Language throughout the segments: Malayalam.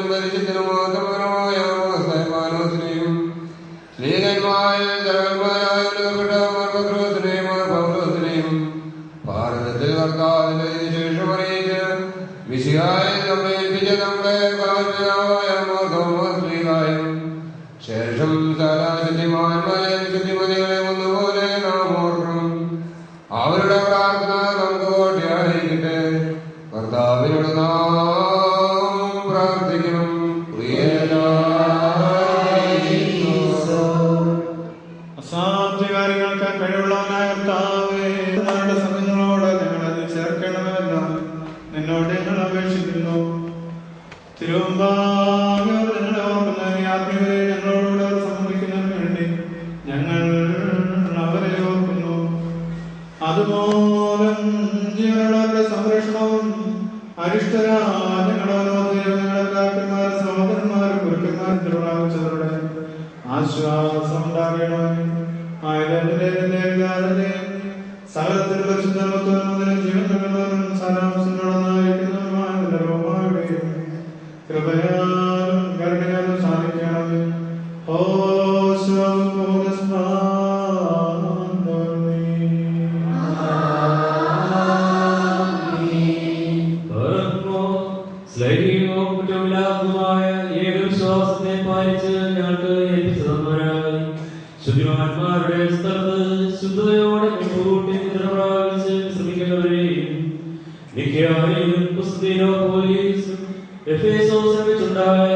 പരിശുദ്ധനും പരിശുദ്ധനും മാത്രപരമായ സ്തൈഫാനോസിനെയും സ്നേഹന്മാരായ പത്രോസിനെയും പൗലോസിനെയും ഭാരതത്തിൽ കർത്താവിന്റെ ശേഷം അറിയിച്ച് വിശിയായ നമ്മെ ഏൽപ്പിച്ച നമ്മുടെ കാവൽപിതാവായ സ്ത്രീകായും ശേഷം ശുദ്ധിമാന്മാരെ ശുദ്ധിമതികളെ ഒന്നുപോലെ നാം ഓർക്കണം. അവരുടെ പ്രാർത്ഥന നമുക്ക് കോട്ടയായിരിക്കട്ടെ. കർത്താവിനോട് നാം പ്രാർത്ഥിക്കണം. അസാധ്യകാര്യങ്ങൾക്ക് കഴിവുള്ളവനായ കർത്താവേ, ഞങ്ങളുടെ സംഘങ്ങളോട് ഞങ്ങളത് ചേർക്കണമെന്ന് നിന്നോട് ഞങ്ങൾ അപേക്ഷിക്കുന്നു. തിരുവമ്പാകെ ഞങ്ങളെ ഓർക്കുന്ന ആത്മീയരെ ഞങ്ങളോടുകൂടെ സംബന്ധിക്കുന്നതിന് വേണ്ടി ഞങ്ങൾ അവരെ ഓർക്കുന്നു. അതുമൂലം ജീവനുള്ളവരുടെ സംരക്ഷണവും അരിഷ്ടരാജ്ഞങ്ങളോരോധനങ്ങളെല്ലാവന്മാരും സഹോദരന്മാരും ഗുരുക്കന്മാരും തിരുവാച്ചവരുടെ ആശ്വാസം ഉണ്ടാകണമേ. സകലത്തിൽ പരിശുദ്ധമത്വനും ജീവൻ നൽകുന്നവരും സാരാംശങ്ങളൊന്നായിരിക്കുന്നവരുമായ കൃപയാലും കരുണയാലും സാധിക്കണമേ. ഏകവിശ്വാസത്തെ പാലിച്ച് ഞങ്ങൾക്ക് ഏൽപ്പിച്ചു തന്നവരായി ശുദ്ധിമാന്മാരുടെ സ്ഥലത്ത് ശുദ്ധതയോടെ കൂട്ടി പ്രാപിച്ച് ശ്രമിക്കുന്നവരെയും നിഖ്യായും കുസ്തീനോപോലീസും എഫേസോസിൽ വെച്ചുണ്ടായ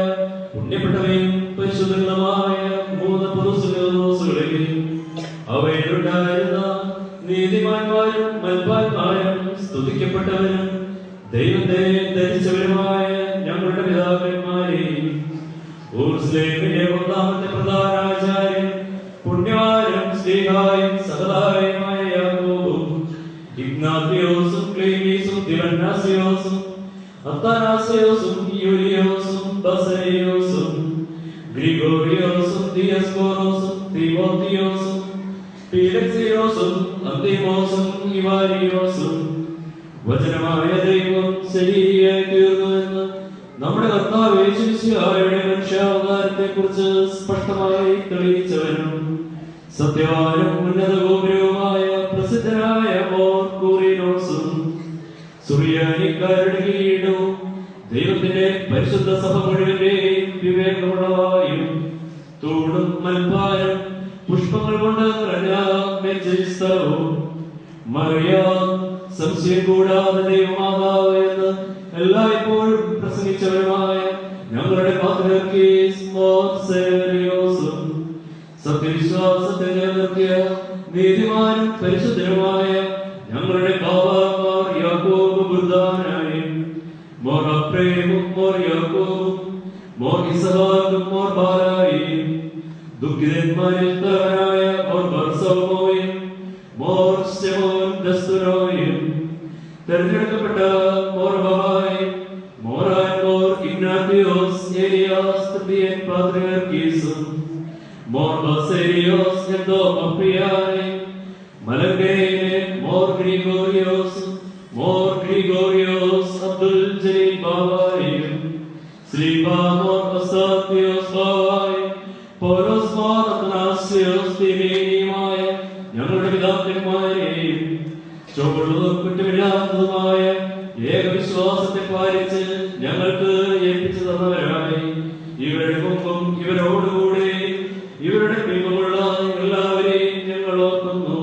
പുണ്യപ്പെട്ടവയും പരിശുദ്ധങ്ങളുമായ 3 പൊതുസുകളിൽ അവയിലുണ്ടായിരുന്ന നീതിമാന്മാരും മൽപാന്മാരും സ്തുതിക്കപ്പെട്ടവരും ദൈവത്തെ ധരിച്ചവരുമായ ഞങ്ങളുടെ പിതാക്കന്മാരെയും ഊർസ്ലേമിലെ 1ാമത്തെ പ്രധാനാചാര്യൻ പുണ്യവാനും സ്ലീഹായും സഹതായുമായ യാക്കോബും ഇഗ്നാത്തിയോസും ക്ലീമീസും തിമന്നാസിയോസും അത്താനാസിയോസും യൂലിയോസും ബസേലിയോസും ഗ്രിഗോറിയോസും ദിയസ്കോറോസും തിമോത്തിയോസും പീലക്സിയോസും അന്തിമോസും ഇവാരിയോസും വചനമായ ദൈവം ശരിയായി തീർന്നുവെന്ന് നമ്മുടെ കർത്താവ് യേശുമിശിഹായുടെ മനുഷ്യാവതാരത്തെ കുറിച്ച് സ്പഷ്ടമായി തെളിയിച്ചവനും സത്യവാനും ഉന്നത ഗോപുരവുമായ പ്രസിദ്ധനായ മോർക്കൂറിനോസും സുറിയാനിക്കാരുടെ കീഴവും ദൈവത്തിന്റെ പരിശുദ്ധ സഭ മുഴുവന്റെയും വിവേകമുള്ളവായും തൂണും മൽപ്പാനും പുഷ്പങ്ങൾ കൊണ്ട് നിറഞ്ഞ സ്ഥലവും മറിയാം സംശയം കൂടാതെ ദൈവമാതാവ് എന്ന് എല്ലായ്പ്പോഴും പ്രസംഗിച്ചവരുമായ ഞങ്ങളുടെ പാത്രീയോസും സത്യവിശ്വാസത്തെ നിലനിർത്തിയ നീതിമാനും പരിശുദ്ധനുമായ ഞങ്ങളുടെ ബാബാമാർ യാക്കോബ് ബുർദാനായും മോർ അപ്രേമും മോർ യാക്കോബും മോർ ഇസഹാക്കും മോർ ബാലായും ദുഃഖിതന്മാരിൽ തലവനായ മോർ ബർസോമോയും മോർ ശെമോൻ ദസ്തുരോയും തെരഞ്ഞെടുക്കപ്പെട്ട മോർ ബഹായും മോറാൻ മോർ ഇഗ്നാത്തിയോസ് ഏലിയാസ് തൃതീയൻ പാത്രിയാർക്കീസും മോർ ബസേലിയോസ് എന്തോ അപ്രിയാനെ മലങ്കയിലെ മോർ ഗ്രിഗോറിയോസ് അബ്ദുൽ ജലീൽ ബാവായും ശ്രീബാ മോർ അസാത്തിയോസ് ബാവായും പൗലോസ് മോർ അത്നാസിയോസ് തിമേനിയുമായ ഞങ്ങളുടെ പിതാക്കന്മാരെയും ചുവടുള്ളതും കുറ്റമില്ലാത്തതുമായ ഏകവിശ്വാസത്തെ പാലിച്ച് ഞങ്ങൾക്ക് ഏൽപ്പിച്ചു തന്നവരായി ഇവരുടെ മുമ്പും ഇവരോടുകൂടെ ഇവരുടെ പിമ്പുമുള്ള എല്ലാവരെയും ഞങ്ങൾ ഓർക്കുന്നു.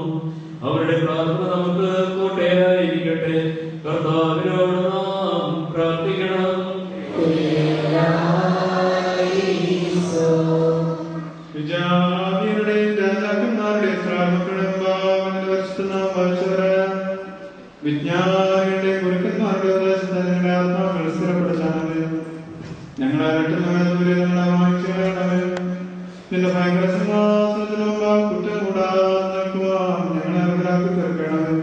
അവരുടെ പ്രാർത്ഥന നമുക്ക് കോട്ടയായിരിക്കട്ടെ. കർത്താവിനോട് നാം പ്രാർത്ഥിക്കണം. വിജാതിയുടെയും രാജാക്കന്മാരുടെയും ശ്രാമക്കളും ഭാവനയിൽ വശത്ത് നാം വരച്ചവരായ വിജ്ഞാനികളുടെയും ഗുരുക്കന്മാരുടെ ഉപദേശത്തെ ഞങ്ങളുടെ ആത്മാക്കൾ സ്ഥിരപ്പെടുത്താനവേ ഞങ്ങളെ അലട്ടുന്നവരെ ഞങ്ങളെ വാങ്ങിച്ചു കളയണമേ. നിന്റെ ഭയങ്കര സിംഹാസനത്തിന് മുമ്പാ കുറ്റം കൂടാതെ നിൽക്കുവാൻ ഞങ്ങളെ അവരാക്കി തീർക്കണമേ.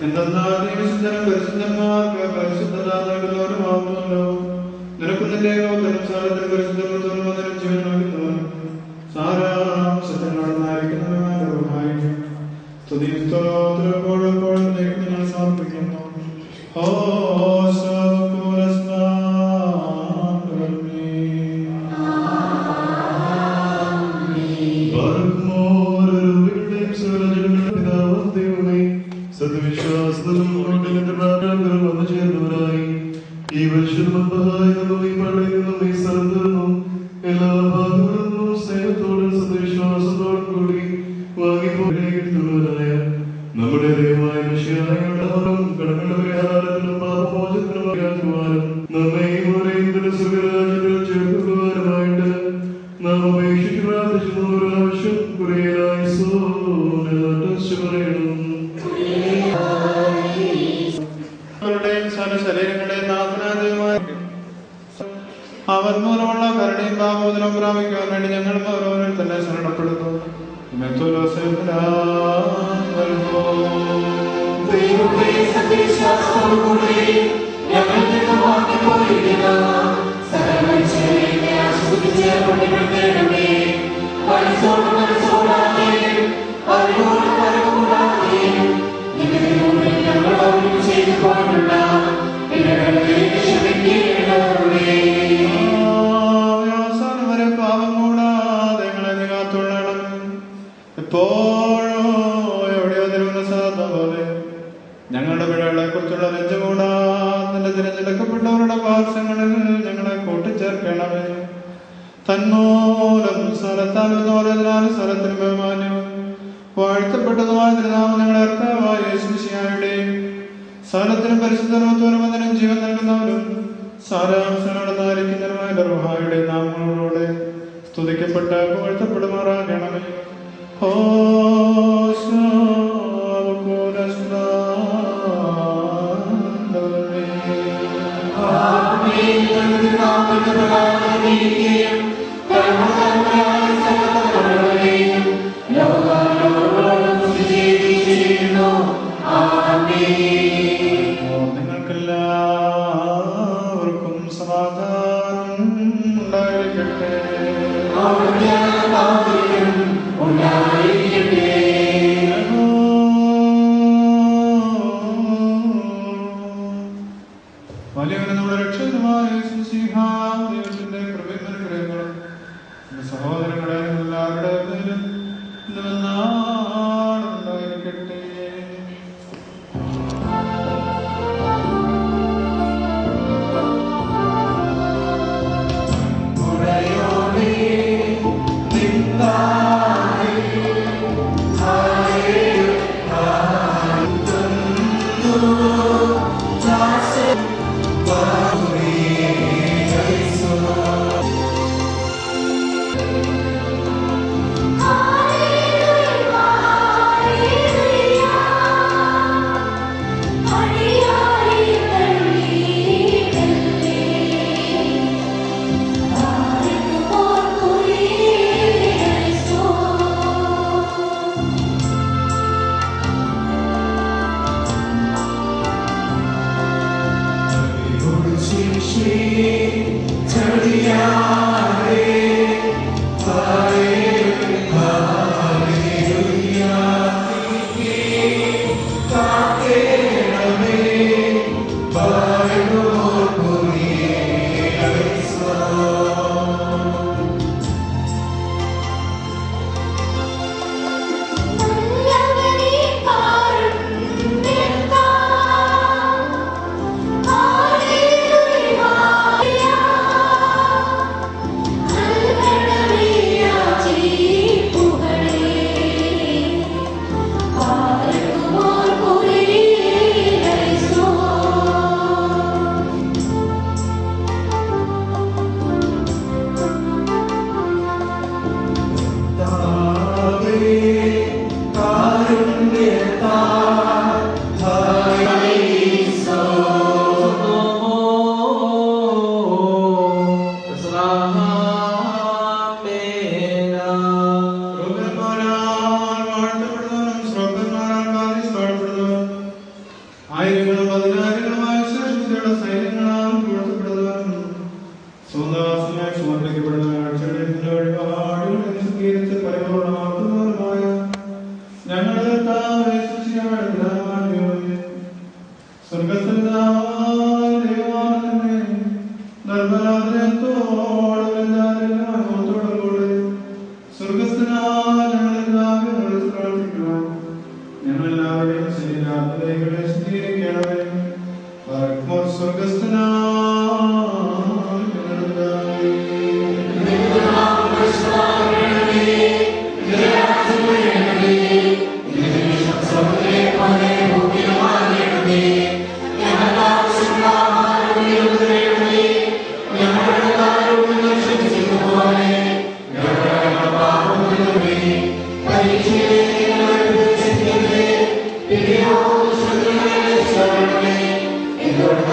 എന്തെന്നാൽ നീ വിശുദ്ധനും പരിശുദ്ധന്മാർക്ക് പരിശുദ്ധത നൽകുന്നവരുമാകുന്നുവല്ലോ. നിനക്കും നിന്റെ സ്ഥലത്തിൽ പരിശുദ്ധം വന്നതിനും ജീവൻ നൽകുന്നവനും സാരാംശത്തിനോടൊന്നായിരിക്കുന്നവരുമായി സ്തുതിയും സ്തോത്രവും എപ്പോഴും ഞങ്ങൾ സമർപ്പിക്കുന്നു. അവന്മൂലമുള്ള കരുണയും പാപോദനം പ്രാപിക്കുവാൻ വേണ്ടി ഞങ്ങൾ ഓരോന്നിൽ തന്നെ ശരണപ്പെടുന്നു. വരെ പാപം കൂടാതെ ഞങ്ങളെ കാത്തുള്ളണം. എപ്പോഴോ എവിടെയോ തിരുമനസാത്ത പോലെ ഞങ്ങളുടെ പിഴകളെ കുറിച്ചുള്ള ലജ്ജ കൂടാതെ തിരഞ്ഞെടുക്കപ്പെട്ടവരുടെ പാർശ്വങ്ങളിൽ ഞങ്ങളെ കൂട്ടിച്ചേർക്കണമേ. തന്മൂലം സ്ഥലത്താലും സ്ഥലത്തിന് ബഹുമാന്യവും വാഴ്ത്തപ്പെട്ടതുമായ തിരുനാമം ഞങ്ങളുടെ കർത്താവായ യേശുമിശിഹായുടെയും സ്ഥലത്തിനും പരിശുദ്ധനും അതിനും ജീവൻ നൽകുന്നവരും സാരാംശനടന്നായിരിക്കുന്നതുമായ ദർഹായുടെ നാമങ്ങളോടെ സ്തുതിക്കപ്പെട്ട പുകഴ്ത്തപ്പെടുമാറാകണമേ. നിങ്ങൾക്കെല്ലാവർക്കും സമാധാനം ഉണ്ടായിരിക്കട്ടെ. വലിയവന് നമ്മുടെ രക്ഷകനുമായ ദൈവത്തിന്റെ കൃപയും അനുഗ്രഹങ്ങളും സഹോദരങ്ങളെ എല്ലാവരുടെ പേരിലും ഉണ്ടായിരിക്കട്ടെ. Your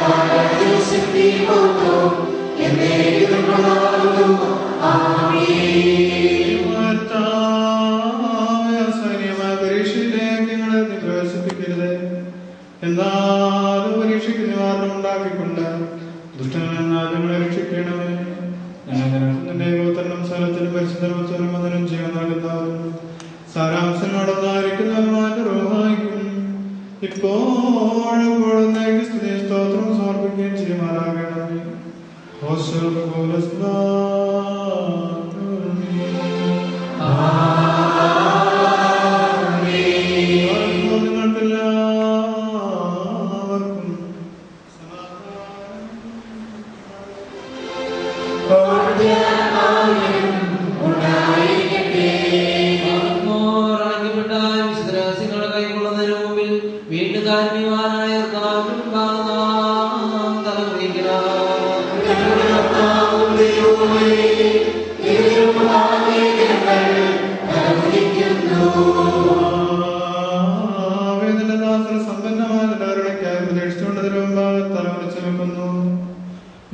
നിന്റെ ഗോത്രനും സ്ഥലത്തിനും പരിശുദ്ധനും വന്ദനം ചെയ്യാൻ നൽകുന്നവരും സാരാംശം നടന്നായിരിക്കുന്നവരുമായിട്ട് റോഹായിക്കും ഇപ്പോഴും സ്തുതി സ്തോത്രം സമർപ്പിക്കുകയും ചെയ്യുമാറാകണമേ.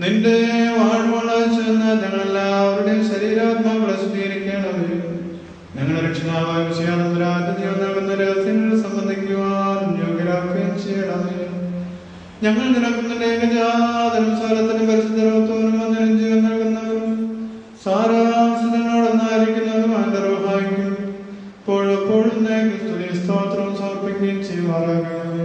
നിന്റെ വാഴ്വാഴ്ച ഞങ്ങളെല്ലാവരുടെയും ശരീരാത്മാക്കളെ ശുദ്ധീകരിക്കണമേ. ഞങ്ങളുടെ രക്ഷണാവായ വിഷയാനന്ദരാജ്ഞ നൽകുന്ന രഹസ്യങ്ങൾ സംബന്ധിക്കുവാൻ യോഗ്യരാക്കുകയും ചെയ്യണമേ. ഞങ്ങൾ നിനക്കുന്ന ഏകജാതനും സ്ഥലത്തിനും പരിശുദ്ധവും വന്ദനം ചെയ്യാൻ നൽകുന്നവരും സാരാംശങ്ങളോടൊന്നായിരിക്കുന്നവരും അതിന്റെ റോഹായിക്കും എപ്പോഴും സ്തുതി സ്തോത്രം സമർപ്പിക്കുകയും ചെയ്യുമാറാകണമേ.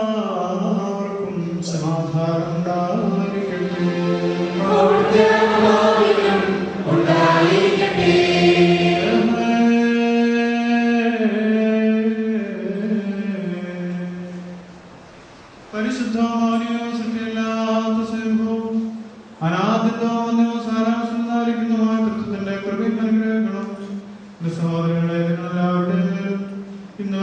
നിങ്ങൾക്കെല്ലാവർക്കും സമാധാനം ഉണ്ടായിരിക്കട്ടെ. പരിശുദ്ധമാനിയോ സത്യല്ലാത്ത സ്വയംഭവം അനാദിത്വമോ സാരാംശമായ കൃത്യത്തിന്റെ കൃപയും അനുഗ്രഹങ്ങളും സഹോദരങ്ങളെ നിങ്ങളെല്ലാവരുടെയും മേലും ഇന്ന്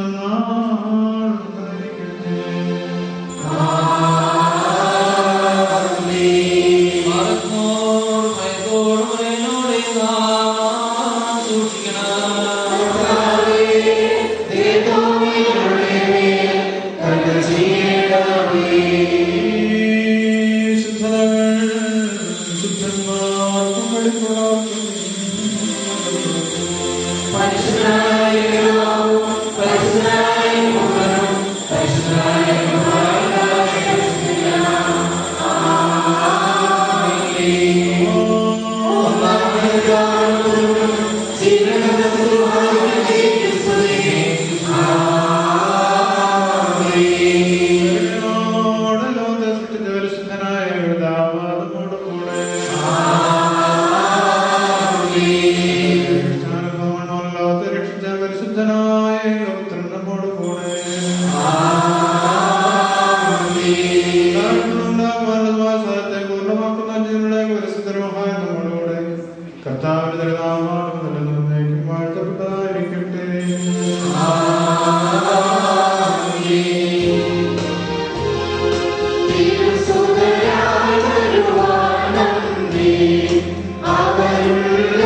അവരുള്ള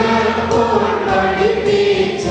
പഠിപ്പിച്ച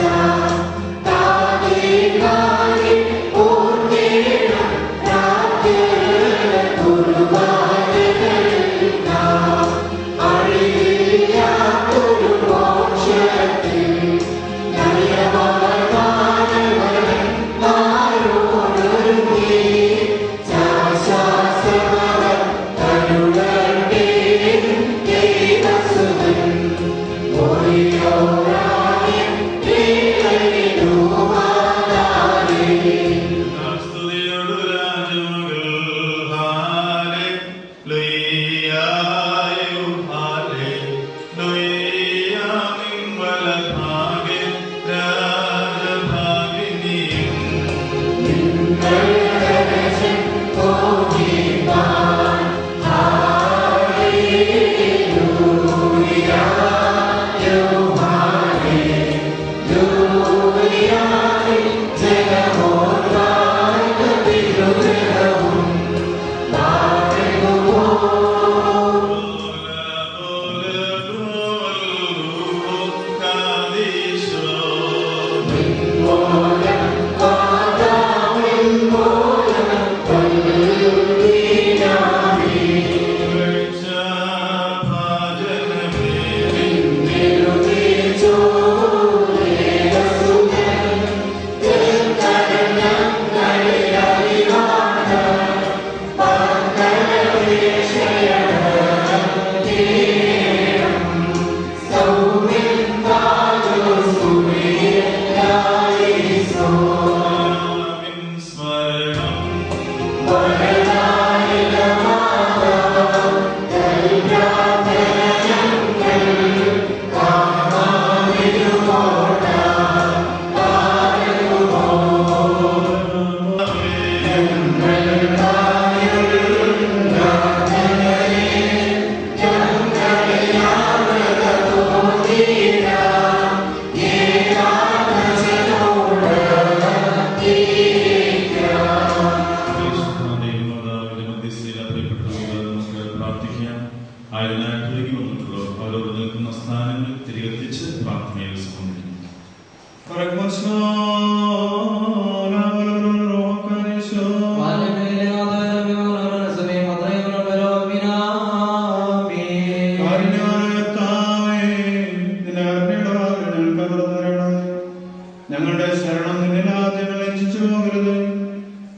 ഞങ്ങളുടെ ശരണം നിന്നിലാദ്യങ്ങൾ രക്ഷിച്ചു പോകരുത്.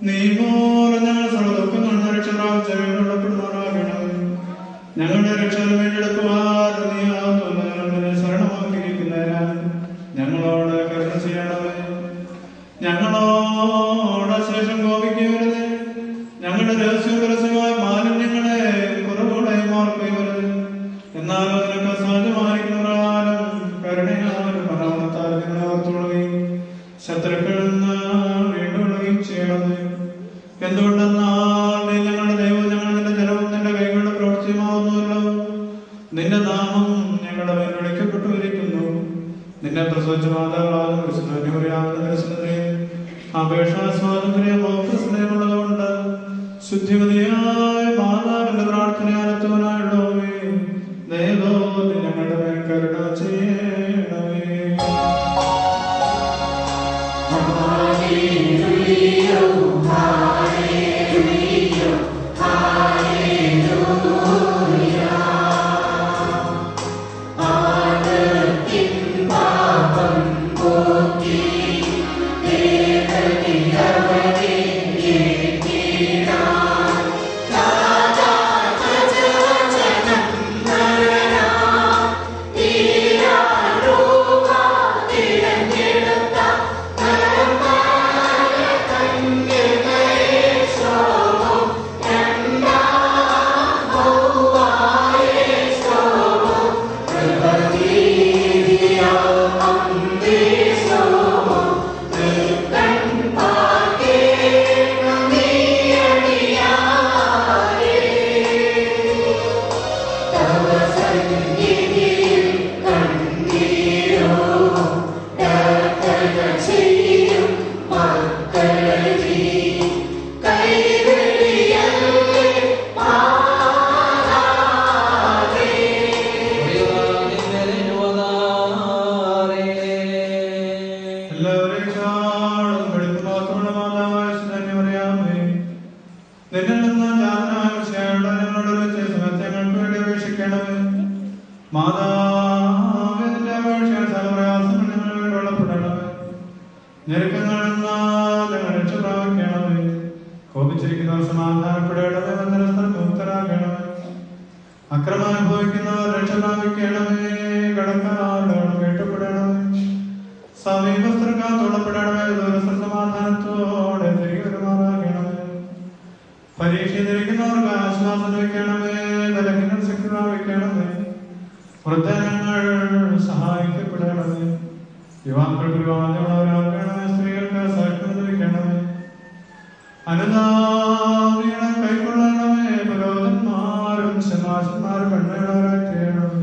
നീ മൂലം ഞങ്ങൾ സർവ്വദുഃഖങ്ങൾ രക്ഷപ്പെടാൻ ഞങ്ങളുടെ രക്ഷണം വീണ്ടെടുക്കുവാൻ നീ ആത്മനെ ശരണമാക്കിയിരിക്കുന്നതിനാൽ ഞങ്ങളോട് കരുണ ചെയ്യണമേ. ഞങ്ങളോട് ശേഷം കോപിക്കരുത്. ഞങ്ങളുടെ രഹസ്യവും പരസ്യമായ മാലിന്യങ്ങളെ കുറവുകളെ മാർക്കരുത്. എന്നാലും നിനക്ക് സാധ്യമായിരിക്കുന്നവരാലും കരുണയാലും പരാമത്താൽ നിങ്ങളെ ഓർത്തുകൊള്ളുകയും ശത്രുക്കളിൽ നിന്ന് വീണ്ടുകൊള്ളുകയും ചെയ്യണമേ. എന്തുകൊണ്ടെന്നാൽ നീ ഞങ്ങളുടെ ദൈവം, ഞങ്ങൾ നിന്റെ ജനവും നിന്റെ കൈകളുടെ പ്രവൃത്തിയുമാവുന്നുവല്ലോ. നിന്റെ നാമം ഞങ്ങളുടെ മേൽ വിളിക്കപ്പെട്ടുവരിക്കുന്നു. നിന്നെ പ്രസവിച്ച മാതാവാകുന്ന അപേക്ഷാ സ്വാതന്ത്ര്യമോ പ്രശ്നമുള്ളതുകൊണ്ട് ശുദ്ധിമതിയായ മാതാവിന്റെ പ്രാർത്ഥനയാലത്തവനായുള്ളവേ, ദൈവോ ഞങ്ങളുടെ മേൽ കരുണ ചെയ്യണമേ. അക്രമാനുഭവിക്കുന്നവർ രക്ഷപ്രാപിക്കണമേ. കടക്കാരുടെ വീട്ടപ്പെടണമേ. സമീപസ്ഥർക്കാർ തൊള്ളപ്പെടണമേ. ദൂരസ്ഥ സമാധാനത്തോടെ തിരികെ വരുമാറാകണമേ. പരീക്ഷ ധരിക്കുന്നവർക്ക് ആശ്വാസം വയ്ക്കണമേ. ബലഹീനർ ശക്തി പ്രാപിക്കണമേ. വൃദ്ധജനങ്ങൾ സഹായിക്കപ്പെടണമേ. യുവാക്കൾക്ക് വിവാഹമുള്ളവരാകണമേ. സ്ത്രീകൾക്ക് സഹിഷ്ണുത വയ്ക്കണമേ. അനുതാപികളെ കൈക്കൊള്ളണമേ. പുരോഹിതന്മാരും ശമാശന്മാരും പെണ്ണുള്ളവരായി തീരണമേ.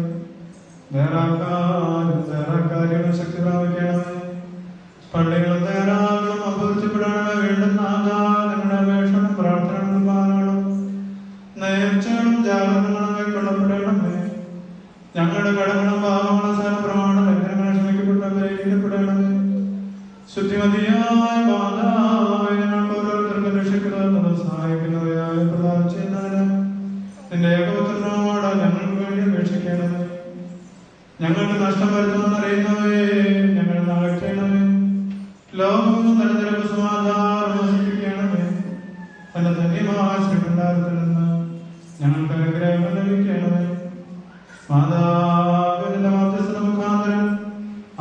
നേരാക്കാരും ശക്തി പ്രാപിക്കണമേ. പള്ളികളും തയ്യാറാകളും അഭിവൃദ്ധിപ്പെടണമേ. വേണ്ടുന്ന നിങ്ങളുടെ അപേക്ഷകളും പ്രാർത്ഥനകളും പാലങ്ങളും നേർച്ചകളും ജാഗ്രതകളും കൈക്കൊള്ളപ്പെടണമേ. ഞങ്ങളുടെ കടങ്ങളും പാപങ്ങളും സഹപ്രമാണം ലംഘനങ്ങൾ ക്ഷമിക്കപ്പെടണമേ. ശുദ്ധിമതിയായ മാതാവായ ഞങ്ങൾക്ക് ഓരോരുത്തർക്കും രക്ഷിക്കുന്നതിനും സഹായിക്കുന്നവയായ പ്രദാനം ചെയ്യുന്നതിന് നിന്റെ ഏകപുത്രനോട് ഞങ്ങൾക്ക് വേണ്ടി അപേക്ഷിക്കണമേ. ഞങ്ങൾക്ക് നഷ്ടം വരുത്തുമെന്നറിയുന്നവയെ ഞങ്ങൾ അകറ്റണമേ. ലോകവും നിരന്തരം സമാധാനം നശിപ്പിക്കണമേ. തന്റെ ധന്യമായ ശ്രീഭണ്ഡാരത്തിൽ നിന്ന് ഞങ്ങൾക്ക് അനുഗ്രഹം ലഭിക്കണമേ. മാതാവിന്റെ മധ്യസ്ഥ മുഖാന്തരം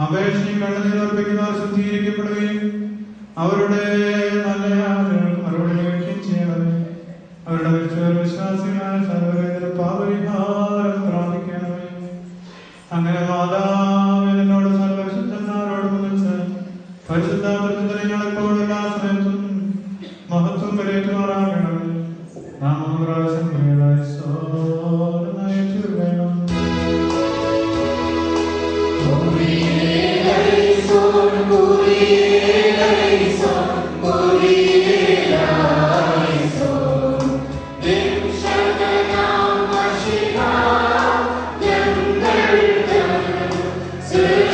അപേക്ഷയും കണ്ണുനീർപ്പിക്കുന്നവർ ശുദ്ധീകരിക്കപ്പെടുകയും അവരുടെ നല്ല യാചനകൾക്ക് മറുപടി ലഭിക്കുകയും ചെയ്യണമേ. അവരുടെ വിശ്വാസികളായ സർവ്വവേദന പാപരിഹാരം പ്രാപിക്കണമേ. അങ്ങനെ മാതാവിനോട് സർവശുദ്ധന്മാരോട് മുതച്ച് പരിശുദ്ധാത്മത്തിൽ എല്ലാ സമയത്തും മഹത്വം കരയേറ്റുമാറാകണമേ. നാം പ്രാവശ്യം വേണം. Say